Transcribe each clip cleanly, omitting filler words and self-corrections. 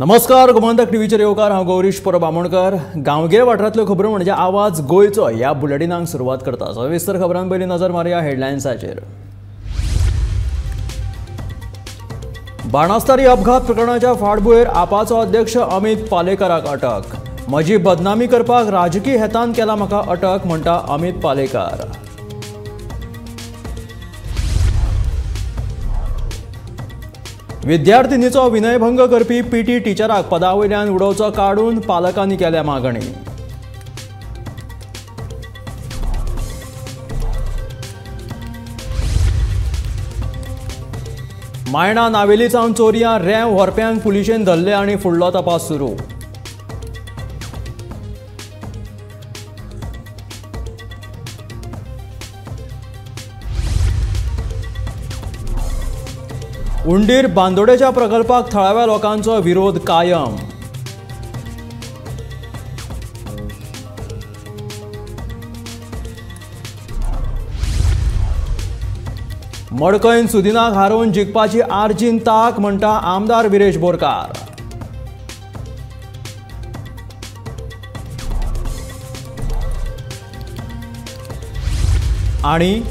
नमस्कार, गोमंतक टीव्हीचेर येवकार हांव गौरीश परब आमोणकर। गांवगिऱ्या वाठारांतल्यो खबरो म्हणजे आवाज गोंयचो ह्या बुलेटिनाक सुरवात करता। सविस्तर खबरां पयलीं नजर मारया हेडलायन्साचेर। बाणास्तारी अपघात प्रकरणाच्या फाटभुंयेर आपाचो अध्यक्ष अमित पालेकराक अटक। म्हजी बदनामी करपाक राजकीय हेतान केला म्हाका अटक म्हणटा अमित पालेकर। विद्यार्थिनीचो विनयभंग करपी पीटी टिचराक पदावयल्यान उडोवचो काडून पालकांनी केल्या मागणी। मायणा नावेली सावन चोरयां रेंव व्हरप्यांक पुलिशेन धरले आनी फुडलो तपास सुरू। उंडीर बांदोडेच्या प्रकल्पाक थळाव्या लोकांचो विरोध कायम। मडकयन सुदिनाक हारोवन जिखपाची आर्जीन ताक म्हणटा आमदार विरेश बोरकार। आनी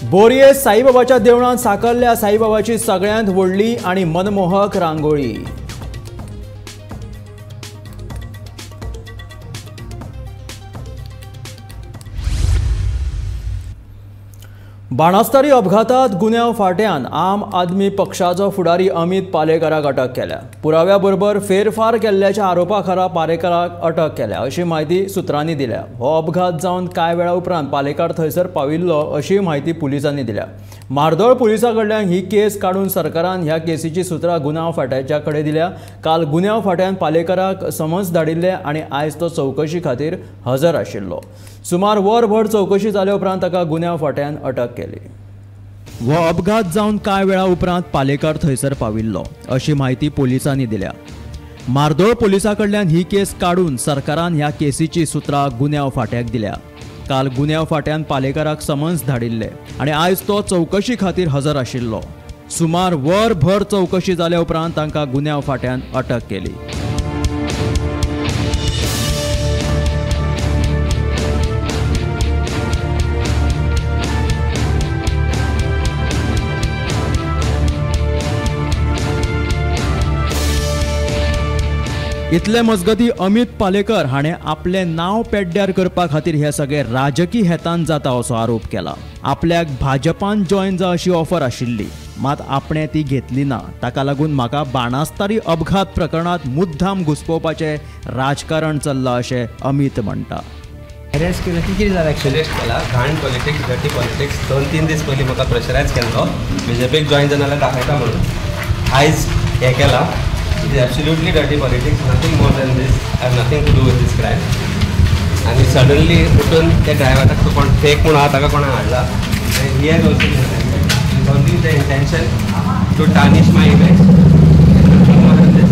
बोरये साईबाबाच्या देवळांत साकारल्या साईबाबाची सगळ्यांत व्हडली आनी मनमोहक रांगोळी। बाणास्तारी अपघातात गुन्यांव फाट्यान आम आदमी पक्षाचो फुडारी अमित पालेकराक अटक केल्या। पुराव्या बरोबर फेरफार केल्ल्याच्या आरोपा खाला पालेकराक अटक केल्या अशी माहिती सुत्रांनी दिल्या। हो अपघात जावन कांय वेळा उपरांत पालेकार थंयसर पाविल्लो अशी माहिती पुलिसांनी दिल्या। मार्दोळ पुलिसां कडल्यान ही केस काडून सरकारान ह्या केसीची सुत्रां गुन्यांव फाट्याच्या कडेन दिल्या। काल गुन्यांव फाट्यान पालेकराक समन्स धाडिल्ले आनी आयज तो चौकशी खातीर हजर आशिल्लो। सुमार वरभर चौकशी जाल्या उपरांत ताका गुन्यांव फाट्यान अटक केली। हो अपघात जावन कांय वेळा उपरांत पालेकार थंयसर पाविल्लो अशी माहिती पुलिसांनी दिल्या। मार्दोळ पुलिसां कडल्यान ही केस काडून सरकारान ह्या केसीची सुत्रां गुन्यांव फाट्याक दिल्या। काल गुन्यांव फाट्यान पालेकराक समन्स धाडिल्ले आनी आयज तो चौकशी खातीर हजर आशिल्लो। सुमार वरभर चौकशी जाल्या उपरांत तांकां गुन्यांव फाट्यान अटक केली। इतले मजगती अमित पालेकर हाणें आपले नांव पेड्ड्यार करपा खातीर हे सगळे राजकीय हेतान जाता असो आरोप केला। आपल्याक भाजपान जॉयन जा अशी ऑफर आशिल्ली, मात आपणे ती घेतली ना। ताका लागून म्हाका बाणास्तारी अपघात प्रकरणात मुद्दाम घुसपोवपाचें राजकारण चल्लां अशें अमित म्हणटा। अरेस्ट केला की कितें जालें? अरेस्ट केला घाण पॉलिटिक्स, डर्टी पॉलिटिक्स। 2-3 दीस पयलीं म्हाका प्रेशरायज केल्लो बीजेपीक जॉयन जावन जाल्यार दाखयता म्हणून। आयज हें केलां। It is absolutely dirty politics, nothing more than this. I have nothing to do with this crime. And suddenly, उठून त्या ड्रायव्हराक तो कोण फेक म्हणून ताका कोणाक हाडला. And he has also been involving the intention to tarnish my image. Nothing more than this.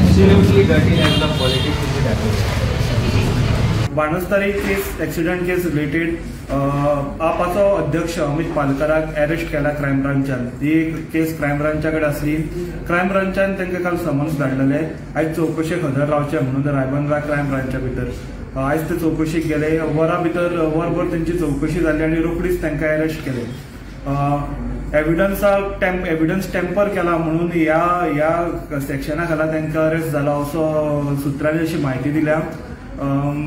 Absolutely dirty level of politics is happening. बाणास्तारी case accident case related आपाचो अध्यक्ष अमित पालेकराक अरेस्ट केला क्रायम ब्रांचान। ही केस क्रायम ब्रांचा कडेन आसली। क्रायम ब्रांचान तांकां काल समन्स धाडलेले आयज चौकशेक हजर रावचे म्हणून रायबंदरा क्रायम ब्रांचा भितर। आयज ते चौकशीक गेले, वरा भितर वरभर तांची चौकशी जाली आनी रोखडीच तांकां अरेस्ट केले। एविडन्स टेम्पर केला म्हणून ह्या सेक्शना खाला तांकां अरेस्ट जाला असो सुत्रांनी अशी म्हायती दिल्या।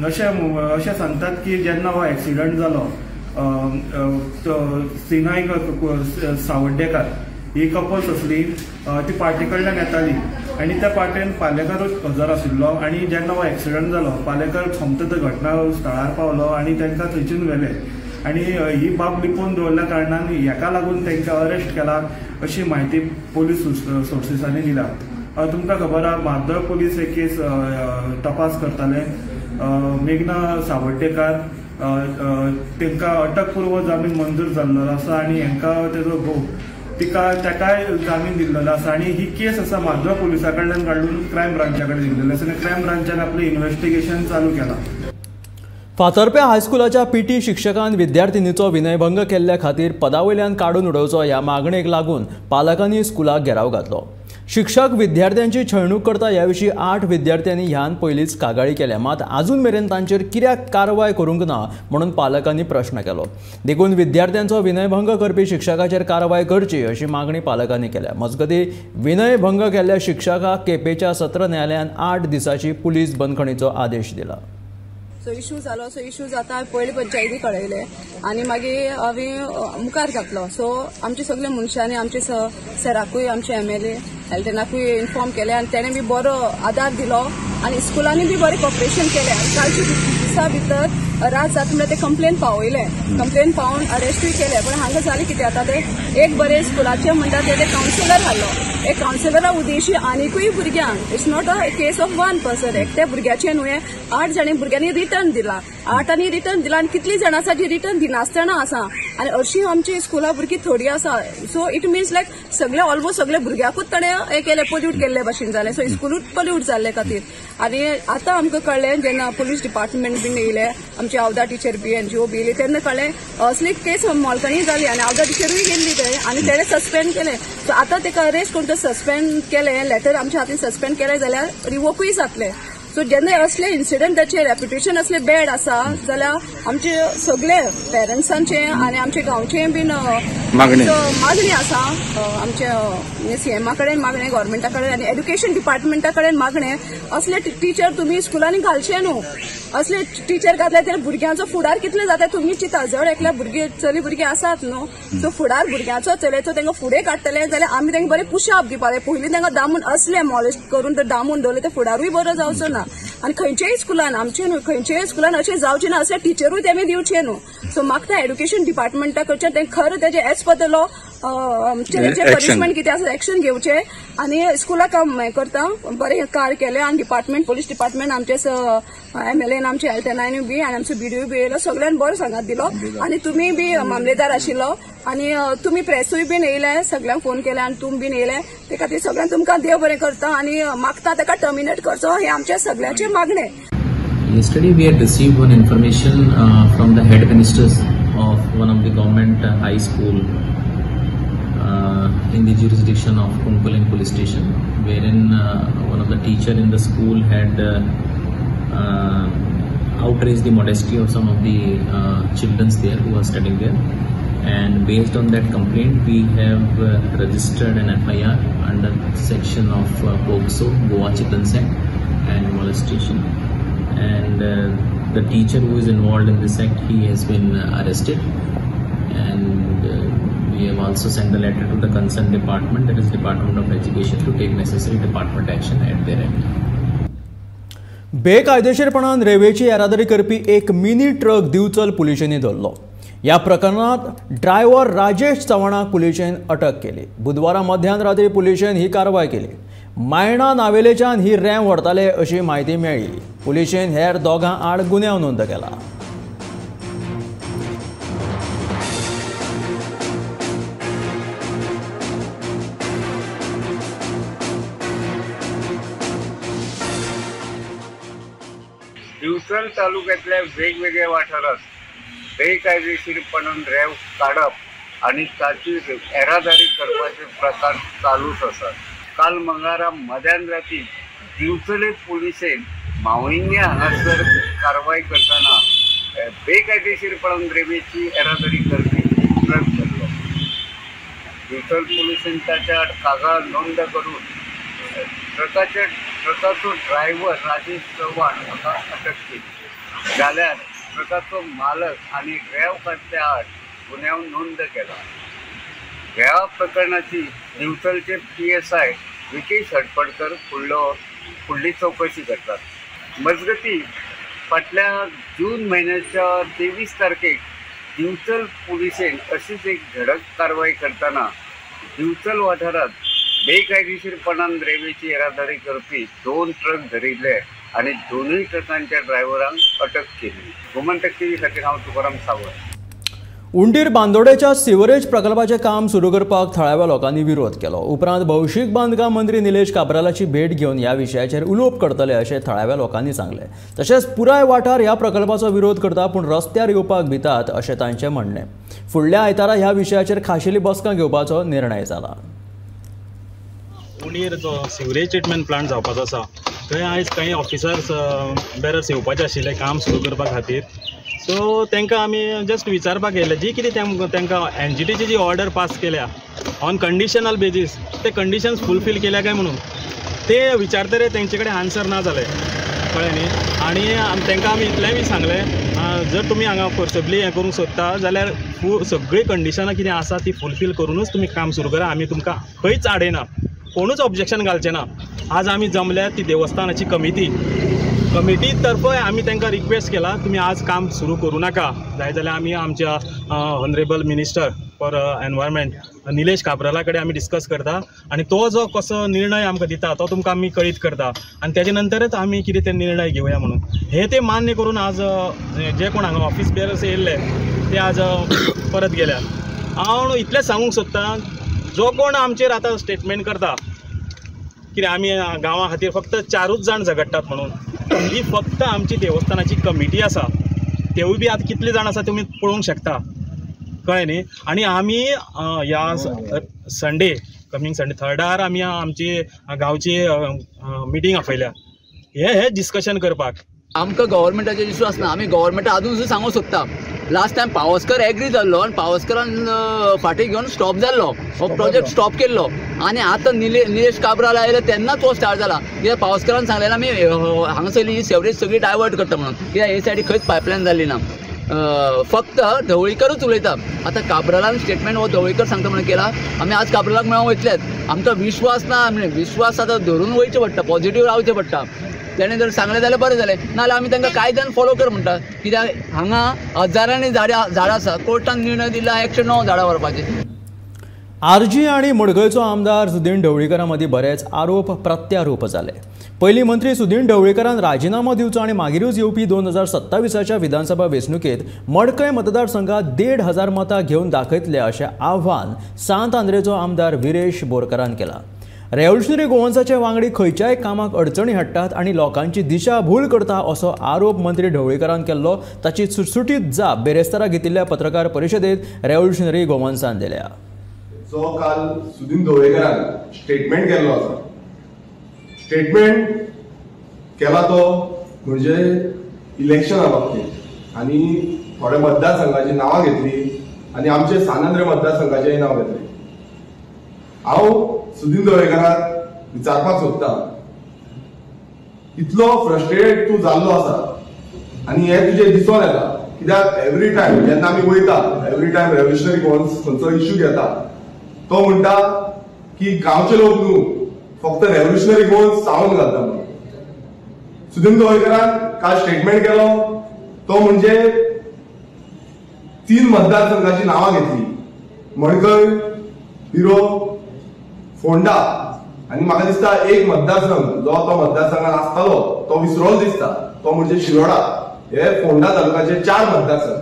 अशें सांगतात की जेन्ना हो एक्सिडंट जालो सिनाय सावड्डेकार ही कपल्स असली, ती पार्टी कडल्यान येताली आनी त्या पार्टेन पालेकार हजर आशिल्लो। आनी जेन्ना हो एक्सिडंट जालो पालेकार सोमतो तो घटना स्थळार पावलो आनी तांकां थंयच्यान व्हेले आनी ही बाब लिपोवन दवरल्या कारणान हेका लागून तांकां अरेस्ट केला अशी म्हायती पोलीस सोर्सिसांनी दिल्या। तुमकां खबर आहा मार्दोळ पोलीस हे केस तपास करताले। मेघना सावड्डेकार तांकां अटकपूर्व जामीन मंजूर जाल्लो आसा आनी हांकां तेजो घोव ताकाय जामीन दिल्लो आसा आनी ही केस आसा मार्दोळ पुलिसां कडल्यान काडून क्रायम ब्रांचा कडेन दिल्ली आसा आनी क्रायम ब्रांचान आपलें इन्व्हेस्टिगेशन चालू केलां। फातर्प्या हायस्कुलाच्या पीटी शिक्षकान विद्यार्थिनीचो विनयभंग केल्ल्या खातीर पदावयल्यान काडून उडोवचो ह्या मागणेक लागून पालकांनी स्कुलाक घेराव घातलो। शिक्षक विद्यार्थ्यांची छळणूक करता ह्या विशीं 8 विद्यार्थ्यांनी ह्यान पयलींच कागाळी केल्या, मात अजून मेरेन तांचेर कित्याक कारवाय करूंक ना म्हणून पालकांनी प्रश्न केलो. देखून विद्यार्थ्यांचो विनयभंग करपी शिक्षकाचेर कारवाय करची अशी मागणी पालकांनी केल्या. मजगती विनयभंग केल्ल्या शिक्षकाक केपेंच्या सत्र न्यायालयान 8 दिसांची पुलीस बंदखणीचो आदेश दिला. सो इश्यू जालो. सो इश्यू जाता पयलीं पंचायती कळयले आनी मागीर हांवें मुखार घातलो. सो आमचे सगळे मनशांनी आमचे सराकूय आमचे MLA हेल्थनाकूय इन्फॉर्म केले आनी तेणें बी बरो आदार दिलो आनी स्कुलांनी बी बरें कॉपरेशन केलें. आनी कालच्या दिसा भितर रात जाता म्हणल्यार ते कंप्लेन पावयले. कंप्लेन पावून अरेस्टूय केले. पण हांगा जालें कितें आता ते एक बरें स्कुलाचे म्हणटा ते कावन्सिलर हाडलो. एक कावन्सिलरा उद्देशी आनीकूय भुरग्यांक it's not a case of 1 person. एकट्या भुरग्याचे न्हय 8 जाणी भुरग्यांनी रिटर्न दिला. 8 रिटर्न दिला आनी कितलीं जाणां आसा जी रिटर्न दिनासतना आसा आनी अशी आमची स्कुला भुरगीं थोडी आसा. सो इट मिन्स लायक सगळे ऑलमोस्ट सगळे भुरग्याकूच ताणें हे केले पोल्यूट केल्ले भाशेन जालें. सो स्कुलूच पोल्यूट जाल्ले खातीर. आनी आतां आमकां कळ्ळें जेन्ना पुलीस डिपार्टमेंट बीन येयले आमचे आवदा टीचर बी NGO बी येयली तेन्ना कळ्ळें असली केस मोलकणी जाली आनी आवदा टीचरूय गेल्ली थंय आनी तेणें सस्पेंड केलें. सो आतां ताका अरेस्ट करून तो सस्पेंड केलें. लेटर आमच्या हातीन सस्पेंड केलें जाल्यार रिवोकूय जातलें. सो जेन्ना असले इन्सिडंटाचे रेप्युटेशन असले बॅड आसा जाल्यार आमचे सगळे पेरंट्सांचे आनी आमचे गांवचे बीन मागणी आसा. आमचे CMA कडेन मागणें, गव्हर्मेंटा कडेन आनी एड्युकेशन डिपार्टमेंटा कडेन मागणें असले टीचर तुमी स्कुलांनी घालचे न्हू. असले टीचर घातले तर भुरग्यांचो फुडार कितले जाता तुमी चिंता. जड एकल्या भुरगीं चली भुरगीं आसात न्हू. सो फुडार भुरग्यांचो चलयेचो तांकां फुडें काडटले जाल्यार आमी तांकां बरें पुशअप दिवपाक जाय. पयलीं तांकां दामून असले मॉलेस्ट करून तर दामून दवरले ते फुडारूय बरो जावचो ना. आनी खंयच्याय स्कुलान आमचे न्हू खंयच्याय स्कुलान अशें जावचें ना. असले टिचरूय तेमी दिवचे न्हू. सो म्हाका एड्युकेशन डिपार्टमेंटा कडच्यान तें खरें तेजे as per the law punishment कितें आसा एक्शन घेवचे आनी स्कुलाक हें करता बरें कार केलें. आनी डिपार्टमेंट पुलीस डिपार्टमेंट आमचे MLA आमचे हेल्थनायनूय बी आनी आमचो BDO बी येयलो. सगळ्यांनी बरो सांगात दिलो आनी तुमी बी मामलेदार आशिल्लो आनी तुमी प्रेसूय बीन येयले. सगळ्यांक फोन केले आनी तुमी बीन येयले. ते खातीर सगळ्यांक तुमकां देव बरें करता आनी मागता ताका टर्मिनेट करचो हे आमचे सगळ्यांचे मागणें. Yesterday we had received one information from the head ministers of one of the government high school in the jurisdiction of Kunkuling police station, wherein one of the teacher in the school had outraged the modesty of some of the children there who are studying there, and based on that complaint we have registered an FIR under section of POCSO, Goa Children's Act and molestation, and the teacher who is involved in this act, he has been arrested, and we have also sent a letter to the concerned department, that is Department of Education, to take necessary department action at their end. बेकायदेशीरपणान रेल्वेची येरादारी करपी एक mini truck Bicholim पुलिशेंनी धरलो. ह्या प्रकरणात driver Rajesh चव्हाणाक पुलिशेन अटक केली. बुधवारा मध्यरात्री पुलिशेन ही कारवाय केली. मायणा नावेलेच्यान ही रॅम व्हरताले अशी म्हायती मेळ्ळी. पुलिशेन हेर दोगां आड गुन्यांव नोंद केला. दिवचल तालुक्यातल्या वेगवेगळ्या वाठारात बेकायदेशीरपणान रेंव काडप आणि ताची येरादारी करपाचे प्रकार चालूच आसात. काल मंगळारा मध्यान राती दिवचले पुलिसेन मावळिंगे हांगासर कारवाय करताना बेकायदेशीरपणान रेल्वेची येरादारी करपी ट्रक धरलो. दिवचल पुलिसेन ताच्या आड कागाळ नोंद करून ट्रकाचो ड्रायव्हर राजेश चव्हाण हाका अटक केली. जाल्यार ट्रकाचो मालक आणि रेंव काडच्या आड गुन्यांव नोंद केला. ह्या प्रकरणाची दिवचलचे PSI विकेश हडपडकर फुडली चौकशी करतात. मजगती फाटल्या जून महिन्याच्या 23 तारखेक दिवचल पुलिसेन अशीच एक धडक कारवाई करताना दिवचल वाठारात बेकायदेशीरपणान रेल्वेची येरादारी करपी 2 ट्रक धरिल्ले आणि दोनूय ट्रकांच्या ड्रायव्हरांक अटक केली. गोमंतक TV खातीर हांव तुकाराम सावंत. उंडीर बांदोडेच्या सिवरेज प्रकल्पाचे काम सुरू करपाक थळाव्या लोकांनी विरोध केलो. उपरांत भौशीक बांदकाम मंत्री निलेश काब्रालाची भेट घेवन ह्या विशयाचेर उलोवप करतले अशें थळाव्या लोकांनी सांगले. तशेंच पुराय वाठार ह्या प्रकल्पाचो विरोध करता पूण रस्त्यार येवपाक भितात अशें तांचें म्हणणें. फुडल्या आयतारा ह्या विशयाचेर खाशेली बसका घेवपाचो निर्णय जाला. उणीर जो सिवरेज ट्रिटमेंट प्लांट जावपाचो आसा थंय आयज काही ऑफिसर्स बेरर्स येवपाचे आशिल्ले काम सुरू करपा खातीर. सो तांकां आमी जस्ट विचारपाक येयलें जी कितें तांकां NGTची जी ऑर्डर पास केल्या ऑन कंडिशनल बेजीस ते कंडिशन्स फुलफील केल्या काय म्हणून ते विचारतरे तेंचे कडेन आन्सर ना जालें, कळ्ळें न्ही. आनी तांकां आमी इतलेंय बी सांगलें जर तुमी हांगा फोर्सबली हें करूंक सोदता जाल्यार सगळीं कंडिशनां कितें आसा ती फुलफील करूनच तुमी काम सुरू करा. आमी तुमकां खंयच आडयना, कोणूच ऑब्जेक्शन घालचें ना. आज आमी जमल्या ती देवस्थानाची कमिटी तर्फे आमी तांकां रिक्वेस्ट केला तुम्ही आज काम सुरू करूं नाका. जाय जाल्यार आमी आमच्या honourable minister for environment Nilesh काब्राला कडेन आमी डिस्कस करता आनी तो जो कसो निर्णय आमकां दिता तो तुमकां आमी कळीत करता आनी तेजे नंतरच आमी कितें ते निर्णय घेवया म्हणून. हे ते मान्य करून आज जे कोण हांगा ऑफिस बेरर्स येयल्ले ते आज परत गेल्या. हांव इतलेंच सांगूंक सोदतां जो कोण आमचेर आतां स्टेटमेंट करता कितें आमी गांवा खातीर फक्त 4च जाण झगडटात म्हणून, ही फक्त आमची देवस्थानाची कमिटी आसा. तेवूय बी आतां कितले जाण आसा तुमी पळोवंक शकता, कळ्ळें न्ही. आनी आमी ह्या संडे कमिंग संडे 3rd आमी आमची गांवची मिटींग आपयल्या हे डिस्कशन करपाक. आमकां गव्हर्मेंटाचेर विश्वास ना. आमी गव्हर्मेंटा आजून सुद्दां सांगूंक सोदता. लास्ट टायम पावसकर एग्री जाल्लो आनी पावसकरान फाटीं घेवन स्टॉप जाल्लो, हो प्रोजेक्ट स्टॉप केल्लो आनी आतां निलेश काब्राल आयले तेन्नाच तो स्टार्ट जाला. कित्याक पावसकरान सांगलें आमी हांगासरली सेवरेज सगळी डायवर्ट करता म्हणून, कित्याक हे सायडीक खंयच पायपलायन जाल्ली ना. फक्त ढवळीकरूच उलयता. आतां काब्रालान स्टेटमेंट हो ढवळीकर सांगता म्हणून केला. आमी आज काब्रालाक मेळोंक वयतलेच. आमकां विश्वास ना, विश्वास आतां धरून वयचें पडटा, पॉझिटीव रावचें पडटा. तेणें जर सांगलें जाल्यार बरें जालें, नाजाल्यार आमी तांकां कायद्यान फॉलो कर म्हणटा. कित्याक हांगा हजारांनी झाडां आसा, कोर्टान निर्णय दिला 109 झाडां व्हरपाचें. आरजी आनी मडकयचो आमदार सुदीन ढवळीकरा मदीं बरेच आरोप प्रत्यारोप जाले. पयलीं मंत्री सुदीन ढवळीकरान राजिनामा दिवचो आनी मागीरूच येवपी 2027च्या विधानसभा वेंचणुकेंत मडकय मतदारसंघात 1,500 मतां घेवन दाखयतले अशें आव्हान सांत आंद्रेचो आमदार विरेश बोरकारान केलां. रेव्होल्युशनरी गोवन्साचे वांगडी खंयच्याय कामाक अडचणी हाडटात आनी लोकांची दिशाभूल करता असो आरोप मंत्री ढवळीकरान केल्लो. ताची सुटसुटीत जाप बेरेस्तारा घेतिल्ल्या पत्रकार परिशदेंत रेव्होल्युशनरी गोवन्सान दिल्या. जो काल सुदीन ढवळीकरान स्टेटमेंट केल्लो आसा, स्टेटमेंट केला तो म्हणजे इलेक्शना बाबतींत आनी थोड्या मतदारसंघाची नांवां घेतली आनी आमचे सानंद्र मतदारसंघाचेंय नांव घेतलें. हांव सुदीन ढवळीकराक विचारपाक सोदता, इतलो फ्रस्ट्रेटेड तूं जाल्लो आसा आनी हें तुजें दिसून येता. कित्याक एवरी टायम जेन्ना आमी वयता, एवरी टायम रेव्होल्युशनरी गोवन्स खंयचो इश्यू घेता तो म्हणटा की गांवचे लोक न्हू फक्त रेव्होल्युशनरी गोवन्स चाळून घालता म्हणून. सुदीन ढवळीकरान काल स्टेटमेंट केलो तो म्हणजे 3 मतदारसंघाची नांवां घेतली, मडकय, बिरो, फोंडा आनी म्हाका दिसता एक मतदारसंघ जो तो मतदारसंघात आसतालो तो विसरोलो दिसता, तो म्हणजे शिरोडा. हे फोंडा तालुक्याचे 4 मतदारसंघ.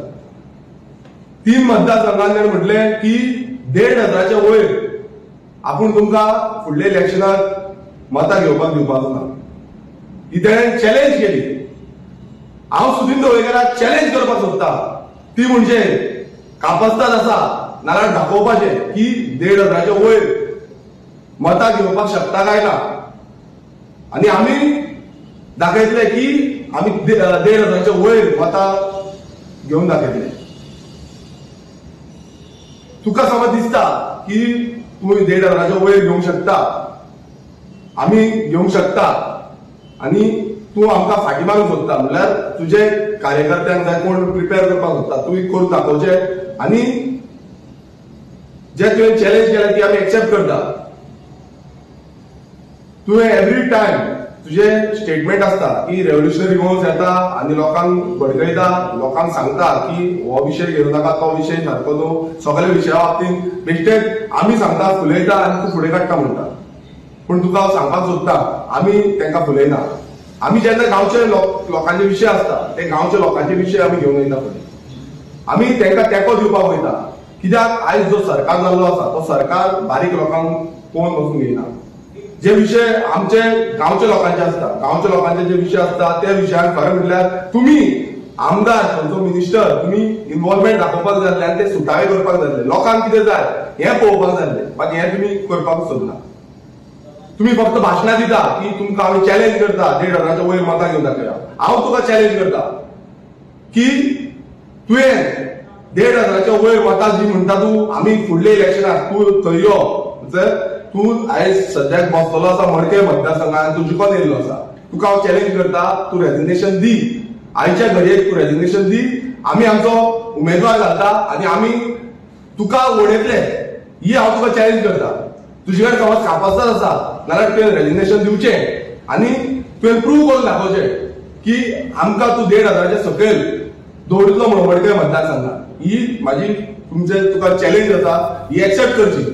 3 मतदारसंघांनी म्हटलें की 1,500च्या वयर आपूण तुमकां फुडल्या इलेक्शनाक मतां घेवपाक दिवपाचो ना. ही तेणें चॅलेंज केली. हांव सुदीन ढवळीकराक चॅलेंज करपाक सोदता, ती म्हणजे कापस्ताद आसा नाल्यार दाखोवपाचें की 1,500च्या वयर मतां घेवपाक शकता काय ना. आनी आमी दाखयतले की आमी 1,500च्या वयर मतां घेवन दाखयतले. तुका समज दिसता की तूं 1,500च्या वयर घेवंक शकता, आमी घेवंक शकता आनी तूं आमकां फाटीं मारूंक सोदता, म्हणल्यार तुजे कार्यकर्त्यांक जाय कोण प्रिपेर करपाक सोदता, तूं करून दाखोवचें आनी जे तुवें चॅलेंज केलें ती आमी एक्सेप्ट करता. तुवें एवरी टायम तुजे स्टेटमेंट आसता की रेव्होल्युशनरी गोवन्स येता आनी लोकांक भडकयता, लोकांक सांगता की हो विशय घेवं नाका, तो विशय सारको न्हू, सगळ्या विशया बाबतींत बेश्टेच आमी सांगता फुलयता आनी तूं फुडें काडटा म्हणटा. पूण तुका हांव सांगपाक सोदता आमी तांकां फुलयना. आमी जेन्ना गांवचे लोकांचे विशय आसता ते गांवच्या लोकांचे विशय आमी घेवन वयता फुडें. आमी तांकां तेंको दिवपाक वयता. कित्याक आयज जो सरकार जाल्लो आसा तो सरकार बारीक लोकांक पळोवन वचूंक येना. जे विशय आमचे गांवच्या लोकांचे आसता, गांवच्या लोकांचे जे विशय आसता त्या विशयान खरें म्हटल्यार तुमी आमदार खंयचो मिनिस्टर तुमी इन्वॉल्वमेंट दाखोवपाक जाय आसलें आनी ते सुटावे करपाक जाय आसलें. लोकांक कितें जाय हें पळोवपाक जाय आसलें, बाकी हें तुमी करपाक सोदना. तुम्ही फक्त भाशणां दिता की तुमकां आमी चॅलेंज करता 1,500 वयर मतां घेवन दाखया. हांव तुका चॅलेंज करता की तुवें 1,500 वयर मतां जी म्हणटा तूं आमी फुडल्या इलेक्शनाक तूं थंय यो तूं आयज सद्याक बसतलो आसा मडकय मतदारसंघात तूं जिखून येयल्लो आसा. तुका हांव चॅलेंज करता तूं रेजिग्नेशन दी. आयच्या घडयेक तूं रेजिग्नेशन दी. आमी आमचो उमेदवार घालता आनी आमी तुका वडयतले ही हांव तुका चॅलेंज करता. तुजे कडेन समज कापासदार आसा जाल्यार तुवें रेजिग्नेशन दिवचें आनी तुवें प्रूव करून दाखोवचें की आमकां तूं 1,500 सकयल दवरतलो म्हणून मडकय मतदारसंघात. ही म्हाजी तुका चॅलेंज आसा ही एक्सेप्ट करची.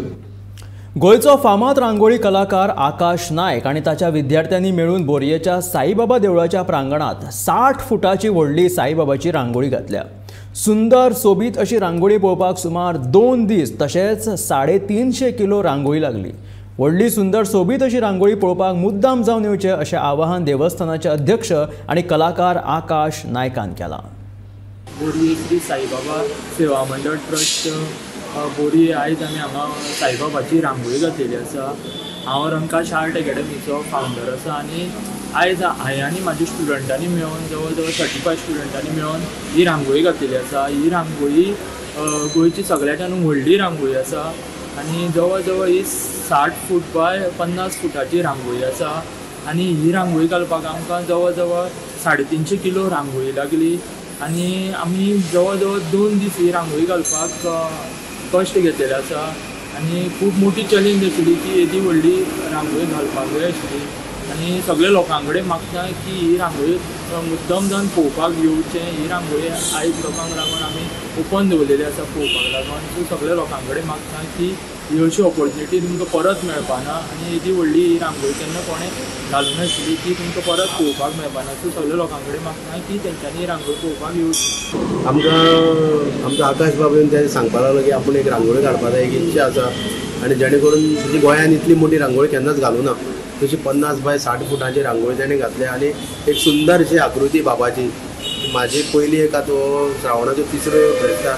गोंयचो फामाद रांगोळी कलाकार आकाश नायक आनी ताच्या विद्यार्थ्यांनी मेळून बोरयेच्या साईबाबा देवळाच्या प्रांगणात 60 फुटाची व्हडली साईबाबाची रांगोळी घातल्या. सुंदर सोबीत अशी रांगोळी पळोवपाक सुमार 2 दीस तशेंच 350 किलो रांगोळी लागली. व्हडली सुंदर सोबीत अशी रांगोळी पळोवपाक मुद्दाम जावन येवचें अशें आवाहन देवस्थानाचे अध्यक्ष आनी कलाकार आकाश नायकान केलां. बोरये श्री साईबाबा सेवा मंडळ ट्रस्ट बोरये आयज आमी हांगा साईबाबाची रांगोळी घातलेली आसा. हांव रंकाश आर्ट एकेडमीचो फावंडर आसा आनी आयज हांवें आनी म्हाज्या स्टुडंटांनी मेळून जवळ जवळ 35 स्टुडंटांनी मेळून ही रांगोळी घातलेली आसा. ही रांगोळी गोंयची सगळ्यांच्यान व्हडली रांगोळी आसा आनी जवळ जवळ ही 60 फूट बाय 50 फुटाची रांगोळी आसा. आनी ही रांगोळी घालपाक आमकां जवळ जवळ 350 किलो रांगोळी लागली आनी आमी जवळ जवळ 2 दीस ही रांगोळी घालपाक कश्ट घेतलेले आसा. आनी खूब मोठी चॅलेंज आशिल्ली की येदी व्हडली रांगोळी घालपाक जाय आशिल्ली आनी सगळे लोकां कडेन मागता की ही रांगोळी मुद्दम जावन पळोवपाक येवचें. ही रांगोळी आयज लोकांक लागून आमी ओपन दवरलेली आसा पळोवपाक लागून. सो सगळे लोकां कडेन मागता की ही अशी ऑपॉर्च्युनिटी तुमकां परत मेळपाना आनी येदी व्हडली ही रांगोळी केन्ना कोणें घालूं नाशिल्ली ती तुमकां परत पळोवपाक मेळपाना. सो सगळे लोकां कडेन मागता की तेंच्यांनी ही रांगोळी पळोवपाक येवची. आमकां आकाश बाबून ते सांगपाक लागलो की आपूण एक रांगोळी काडपाक जाय एक इच्छा आसा आनी जेणे करून तुजी गोंयांत इतली मोठी रांगोळी केन्नाच घालूं ना. तशी 50 बाय 60 फुटांची रांगोळी ताणें घातली आनी एक सुंदर अशी आकृती बाबाची. म्हाजी पयली एक आतां श्रावणाचो 3रो प्रेस्तार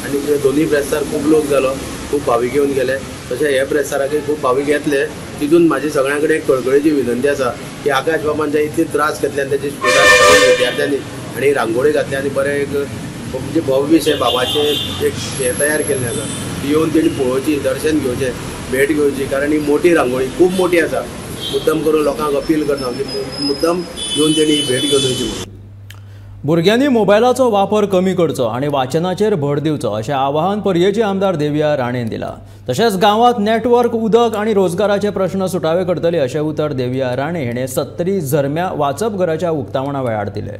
आनी दोनूय प्रेस्तार खूब लोक जालो, खूब भावीक येवन गेले. तशें हे प्रेस्ताराकय खूब भावीक येतले. तितून म्हाजी सगळ्यां कडेन एक कळकळेची विनंती आसा की आकाश बाबान जे इतले त्रास घेतले आनी तेजे स्टुडंट विद्यार्थ्यांनी आनी रांगोळी घातली आनी बरें एक म्हणजे भव्यशें बाबाचें एक हें तयार केल्लें आसा. येवन तेणी पळोवची, दर्शन घेवचें, भेट घेवची. कारण ही मोठी रांगोळी खूब मोठी आसा. मुद्दम करून लोकांक अपील करता की मुद्दम येवन तेणी भेट घेवन वयची म्हणून. भुरग्यांनी मोबायलाचो वापर कमी करचो आनी वाचनाचेर भर दिवचो अशें आवाहन पर्येचे आमदार देविया राणेन दिलां. तशेंच गांवांत नेटवर्क, उदक आनी रोजगाराचे प्रश्न सुटावे करतले अशें उतर देविया राणे हिणें 70 झरम्या वाचप घराच्या उक्तावणा वेळार दिलें.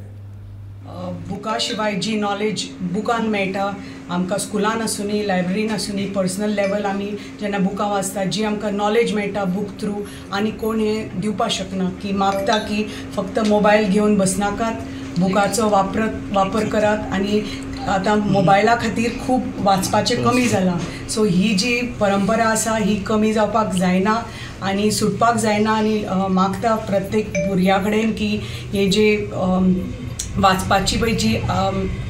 बुका शिवाय जी नॉलेज बुकान मेळटा आमकां स्कुलान आसुनी लायब्ररीन आसुनी पर्सनल लेवल आमी जेन्ना बुकां वाचता जी आमकां नॉलेज मेळटा बूक थ्रू आनी कोण हें दिवपाक शकना की मागता की फक्त मोबायल घेवन बसनाकात, बुकाचो वापर करात. आनी आतां मोबायला खातीर खूब वाचपाचें कमी जालां. सो ही जी परंपरा आसा ही कमी जावपाक जायना आनी सुटपाक जायना. आनी मागता प्रत्येक भुरग्या कडेन की हे जे वाचपाची पळय जी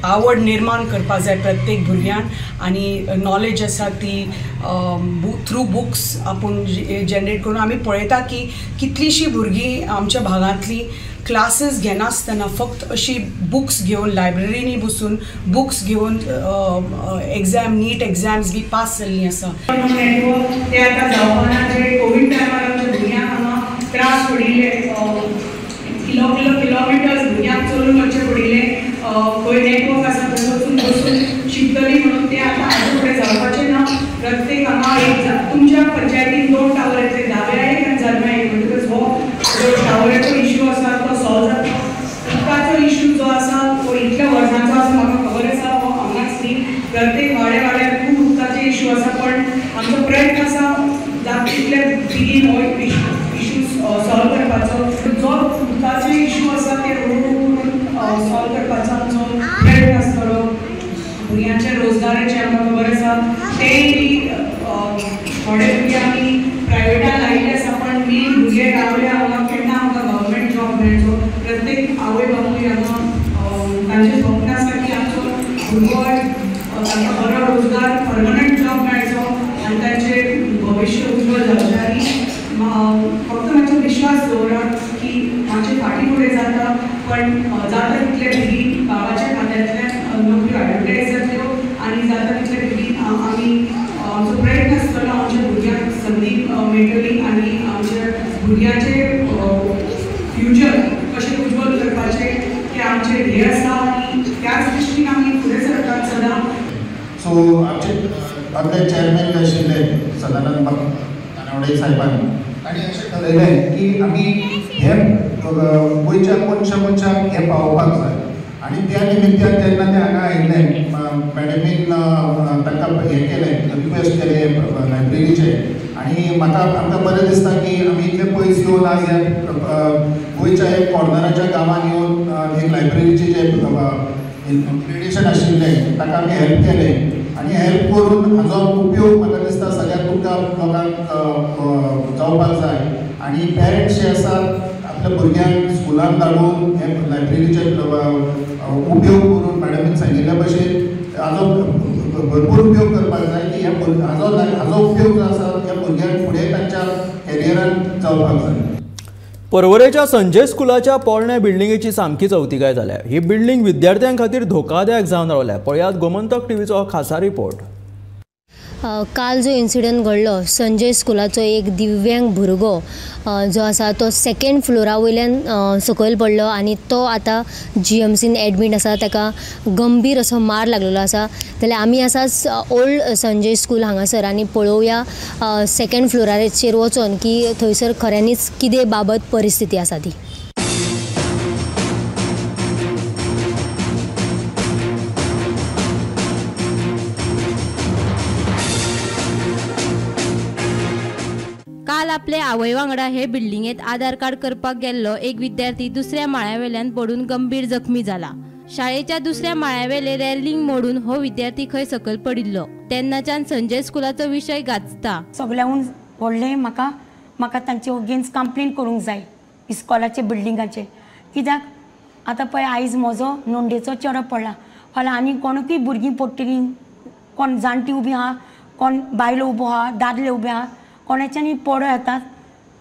आवड निर्माण करपा जाय प्रत्येक भुरग्यान आनी नॉलेज आसा ती थ्रू बुक्स आपूण जनरेट करून आमी पळयता की कितलींशीं भुरगीं आमच्या भागांतलीं क्लासीस घेनासतना फक्त अशी बुक्स घेवन लायब्ररीनी बसून बुक्स घेवन एग्जाम नीट एग्जाम्स बी पास जाल्लीं आसा. ते आतां जावपाना जे कोवीड टायमार आमच्या भुरग्यांक हांगा त्रास पडिल्ले किलोमिटर्स भुरग्यांक चलून वचचें पडिल्लें. खंय नेटवर्क आसा थंय वचून बसून शिकतलीं म्हणून तें आतां हाजे फुडें जावपाचें ना. प्रत्येक हांगा एक तुमच्या पंचायतीन 2 टावर येतले, धाव्या एक आनी जल्म्या एक. म्हणटकच हो टावराचो इश्यू आसा तो सॉल्व जाता. उदकाचो इश्यू जो आसा तो इतल्या वर्सांचो आसा म्हाका खबर आसा हो हांगाच न्ही. प्रत्येक वाड्यार खूब उदकाचे इश्यू आसा पण आमचो प्रयत्न आसा जाता तितले बेगीन हो इश्यू सॉल्व करपाचो. जो उदकाचो इश्यू आसा ते हळू सॉल्व करपाचो आमचो प्रयत्न आसतलो. भुरग्यांचे रोजगाराचे आमकां खबर आसा तेय थोडे भुरगे आमी प्रायवेटान लायिल्ले आसा पण मेन भुरगे रावले हांगा केन्ना आमकां गव्हर्मेंट जॉब मेळचो. प्रत्येक आवय बापूय हांगा तांचें स्वप्न आसा की आमचो भुरगो तांकां बरो रोजगार पर्मनंट जॉब मेळचो आनी तांचें भविश्य उज्वल जावचें. आनी तितले बेगीन गांवाच्या खात्यांतल्यान नोकऱ्यो एडवर्टायज जातल्यो आनी जाता तितले बेगीन आमी आमचो प्रयत्न आसतलो आमच्या भुरग्यांक संदी मेळटली आनी आमच्या भुरग्यांचे फ्युचर कशें उज्वल करपाचें हें आमचें ध्येय आसा आनी त्याच दृश्टीन आमी फुडें सरतात सदां. सो आपले चेअरमॅन जे आशिल्ले सदानंद नानावडे साहेबांनी ताणी अशें थारायलें की आमी हे गोंयच्या मनशांक हे पावोवपाक जाय आनी त्या निमित्यान जेन्ना ते हांगा आयिल्ले मॅडमीन तांकां हें केलें रिक्वेस्ट केलें लायब्ररीचे आनी आमकां बरें दिसता की आमी इतले पयस येवन आज ह्या गोंयच्या एक कॉर्नराच्या गांवांत येवन एक लायब्ररीचे जे क्रेडिशन आशिल्लें ताका आमी हेल्प केलें आनी हेल्प करून हाजो उपयोग म्हाका दिसता सगळ्या तुमकां लोकांक जावपाक जाय आनी पेरंट्स जे आसात आपल्या भुरग्यांक स्कुलान धाडून हे लायब्ररीचे उपयोग करून मॅडमीन सांगिल्ल्या भशेन हाजो भरपूर उपयोग करपाक जाय की हाजो उपयोग जो आसा ह्या भुरग्यांक फुडें तांच्या कॅरियरान जावपाक जाय. पर्वरेच्या संजय स्कुलाच्या पोरण्या बिल्डिंगेची सामकी चवथिकाय जाल्या. ही बिल्डिंग विद्यार्थ्यां खातीर धोकादायक जावन रावल्या. पळयात गोमंतक टीव्हीचो खासा रिपोर्ट. काल जो इन्सिडंट घडलो संजय स्कुलाचो एक दिव्यांग भुरगो जो आसा तो सेकंड फ्लोरा वयल्यान सकयल पडलो आनी तो आतां GMCन एडमीट आसा. ताका गंभीर असो मार लागलेलो आसा. जाल्यार आमी आसा ओल्ड संजय स्कूल हांगासर आनी पळोवया सेकंड फ्लोराचेर वचून की थंयसर खऱ्यांनीच कितें बाबत परिस्थिती आसा ती. काल आपले आवय वांगडा हे बिल्डिंगेत आधार कार्ड करपाक गेल्लो एक विद्यार्थी दुसऱ्या माळ्यावेल्यान पडून गंभीर जखमी जाला. शाळेच्या दुसऱ्या माळ्यावेले रेलिंग मोडून हो विद्यार्थी खंय सकयल पडिल्लो. तेन्नाच्यान संजय स्कुलाचो विशय गाजता. सगळ्याहून व्हडलें म्हाका तांचे अगेन्स्ट कंप्लेंट करूंक जाय इस्कॉलाचे बिल्डिंगाचे. कित्याक आतां पळय आयज म्हजो नोंदेचो चेडो पडला, फाल्यां आनी कोणूय भुरगीं पडटलीं, कोण जाणटी उबी आहा, कोण बायलो उबो आहा, दादले उबे आहा, कोणाच्यानी पडो येतात.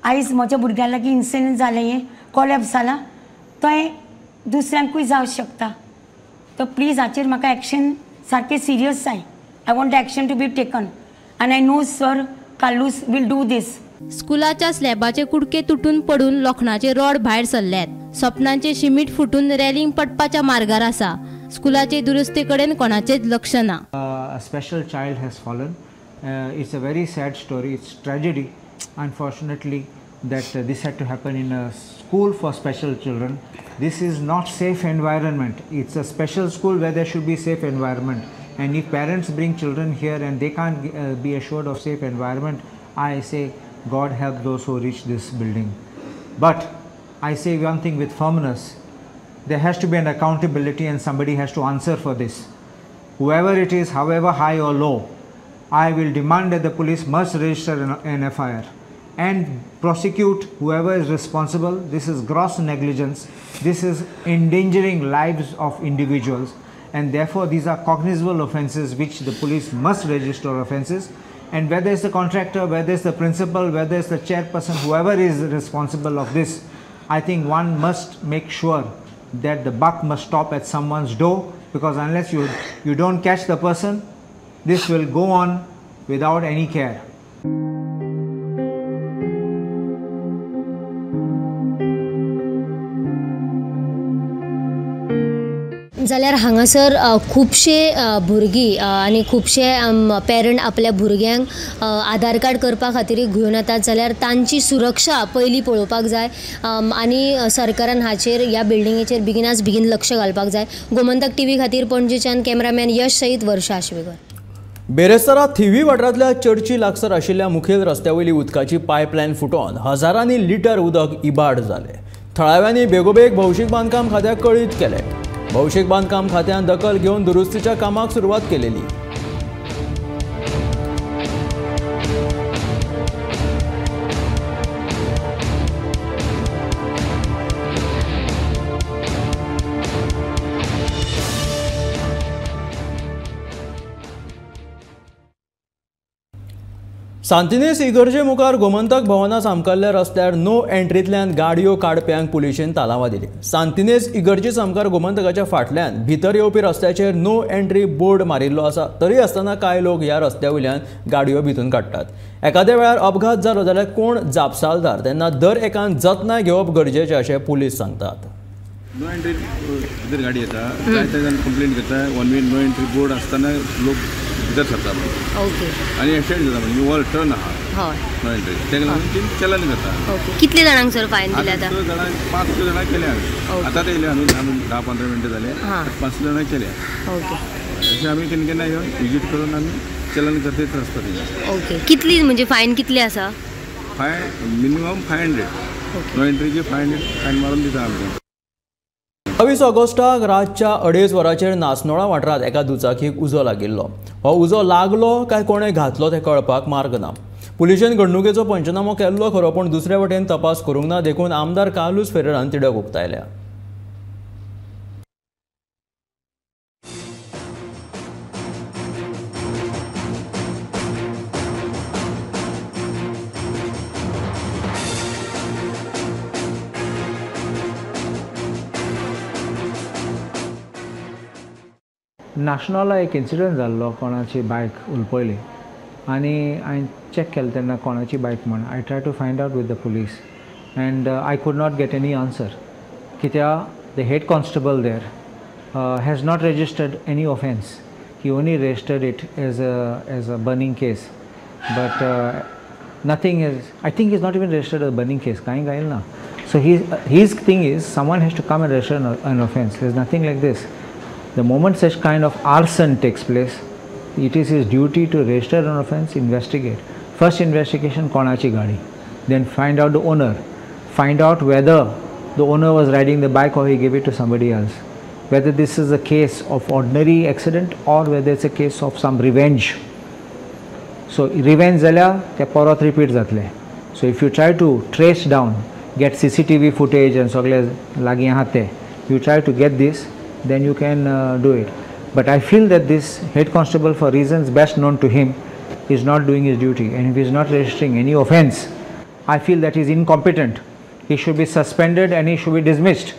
आयज म्हज्या भुरग्यां लागीं इन्सिडंट जालें, हें कॉलेप्स जाला, तो हें दुसऱ्यांकूय जावं शकता. तो प्लीज हाचेर म्हाका एक्शन सारकें सिरियस जाय. I want action to be taken आनी आय नो सर कालूस वील डू दीस. स्कुलाच्या स्लॅबाचे कुडके तुटून पडून लोखणाचे रॉड भायर सरल्यात. स्वप्नांचे शिमीट फुटून रेलिंग पडपाच्या मार्गार आसा. स्कुलाचे दुरुस्ते कडेन कोणाचेच लक्ष ना. A special child has fallen. It's a very sad story. It's tragedy, unfortunately, that this had to happen in a school for special children. This is not safe environment. It's a special school where there should be safe environment. And if parents bring children here and they can't be assured of safe environment, I say God help those who reach this building. But I say one thing with firmness. There has to be an accountability and somebody has to answer for this. Whoever it is, however high or low, I will demand that the police must register an FIR and prosecute whoever is responsible. This is gross negligence. This is endangering lives of individuals, and therefore these are cognizable offences which the police must register offences. And whether it's the contractor, whether it's the principal, whether it's the chairperson, whoever is responsible of this, I think one must make sure that the buck must stop at someone's door, because unless you don't catch the person, this will go on without any care. जाल्यार हांगासर खुबशे भुरगीं आनी खुबशे parent आपल्या भुरग्यांक आधार card करपा खातीर घेवन येतात. जाल्यार तांची सुरक्षा पयलीं पळोवपाक जाय आनी सरकारान हाचेर ह्या बिल्डिंगेचेर बेगिनाच बेगीन लक्ष घालपाक जाय. गोमंतक टीव्ही खातीर पणजेच्यान कॅमेरामॅन यश सयत वर्षा आशवेकर. बेरेस्तारा थिवी वाठारांतल्या चर्ची लागसार आशिल्ल्या मुखेल रस्त्यावयली उदकाची पायपलायन फुटोवन हजारांनी लिटर उदक इबाड जालें. थळाव्यांनी बेगोबेग भौशीक बांदकाम खात्याक कळीत केलें. भौशीक बांदकाम खात्यान दखल घेवन दुरुस्तीच्या कामाक सुरवात केलेली. सांतिनेज इगर्जे मुखार गोमंतक भवना सामकल्ल्या रस्त्यार नो एंट्रींतल्यान गाडयो काडप्यांक पुलिशेन तालावा दिली. सांतिनेज इगर्जे सामकार गोमंतकाच्या फाटल्यान भितर येवपी रस्त्याचेर नो एंट्री बोर्ड मारिल्लो आसा. तरी आसतना कांय लोक ह्या रस्त्या वयल्यान गाडयो भितून काडटात. एखाद्या वेळार अपघात जालो जाल्यार कोण जापसालदार तेन्ना दर एकान जतनाय घेवप गरजेचें अशें पुलीस सांगतात. नो एंट्री भितर गाडी येता जायते जाण कंप्लेंट करता. One way no entry board आसतना लोक भितर सरतात आनी एक्सिडेंट जाता. म्हणजे वॉल टर्न आहा नो एंट्री तेका लागून ती चलन करता. कितले जाणांक सर फायन दिले आतां? 5 जाणां केल्या. आतां येयले आमी 10-15 मिनटां जाले 5 जाणां केल्या. अशें आमी केन्ना केन्ना येवन विजीट करून आमी चलन करता आसता. ओके कितली म्हणजे फायन कितली आसा? मिनिमम 500 नो एंट्रीची 500 फायन मारून दिता आमी. 22 ऑगस्टाक रातच्या 2:30 वरांचेर नासनोळा वाठारांत एका दुचाकीक उजो लागिल्लो. हो उजो लागलो काय कोणें घातलो तें कळपाक मार्ग ना. पुलिशेन घडणुकेचो पंचनामो केल्लो खरो, पूण दुसरे वटेन तपास करूंक ना देखून आमदार कार्लोस फेरेरान तिडक उक्तायल्या. नाशनॉला एक इन्सिडंट जाल्लो. कोणाची बायक उलपयली आनी हांवें चॅक केलें तेन्ना कोणाची बायक म्हण. I try to find out with the police and I could not get any answer. कित्याक the head constable there has not registered any offence. He only registered it as a burning case. But nothing is I think is not even registered a burning case. कांय गायल ना. So his thing is someone has to come and register an offence. Is nothing like this. The moment such kind of arson takes place, it is his duty to register an offence, investigate. First investigation, konachi gadi. Then find out the owner. Find out whether the owner was riding the bike or he gave it to somebody else. Whether this is a case of ordinary accident or whether it's a case of some revenge. So revenge zalya te परत repeat जातले. So if you try to trace down, get CCTV footage and सगळे लागी आहा ते, you try to get this, then you can do it. But I feel that this head constable, for reasons best known to him, is not doing his duty, and if he is not registering any offence, I feel that he is incompetent. He should be suspended and he should be dismissed.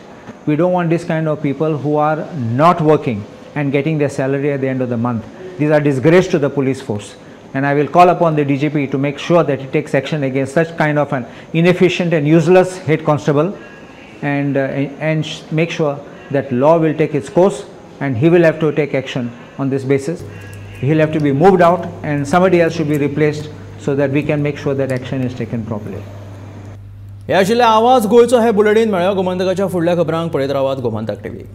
We don't want this kind of people who are not working and getting their salary at the end of the month. These are disgrace to the police force, and I will call upon the DGP to make sure that he takes action against such kind of an inefficient and useless head constable, and make sure that law will take its course and he will have to take action on this basis. He will have to be moved out and somebody else should be replaced so that we can make sure that action is taken properly. हे आशिल्ले आवाज गोंयचो हे bulletin. मेळ्या गोमंतकाच्या फुडल्या खबरांक पळयत रावात Gomantak TV.